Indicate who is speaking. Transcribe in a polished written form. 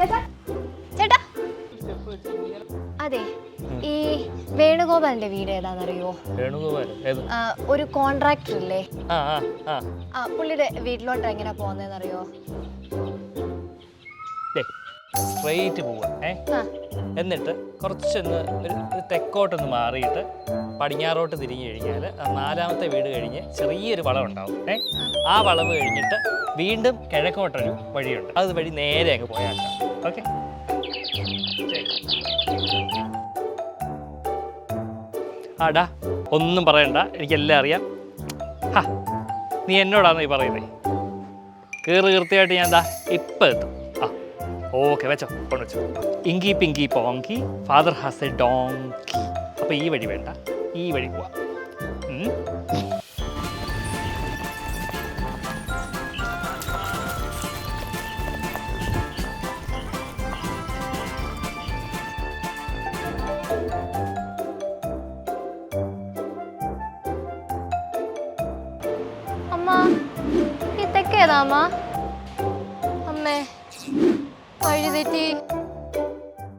Speaker 1: ചേട്ടാ അതെ ഈ വേണുഗോപാലിന്റെ വീട് ഏതാണെന്നറിയോ? ഒരു കോൺട്രാക്ടർ ഇല്ലേ, പുള്ളിയുടെ വീട്ടിലോട്ട് എങ്ങനെ പോകുന്നതെന്നറിയോ?
Speaker 2: സ്ട്രെയിറ്റ് പോവുക എന്നിട്ട് കുറച്ചൊന്ന് ഒരു തെക്കോട്ടൊന്ന് മാറിയിട്ട് പടിഞ്ഞാറോട്ട് തിരിഞ്ഞു കഴിഞ്ഞാൽ നാലാമത്തെ വീട് കഴിഞ്ഞ് ചെറിയൊരു വളവുണ്ടാവും. ആ വളവ് കഴിഞ്ഞിട്ട് വീണ്ടും കിഴക്കോട്ടൊരു വഴിയുണ്ട്, അത് വഴി നേരെ അങ്ങ് പോയാക്കാം. ഓക്കെ, ആടാ ഒന്നും പറയണ്ട, എനിക്കെല്ലാം അറിയാം. നീ എന്നോടാണ് ഈ പറയുന്നത്? കൃത്യമായിട്ട് ഞാൻ എന്താ ഇപ്പം എത്തും. ഓക്കെ, വെച്ചോ, കൊണ്ട് വെച്ചോ. ഇങ്കി Pinky പോങ്കി father has A donkey. അപ്പോൾ ഈ വഴി വേണ്ട, ഈ വഴി പോവാം.
Speaker 1: അമ്മ ഈ തെക്കേതാ അമ്മ? അമ്മേ വഴി തെറ്റി.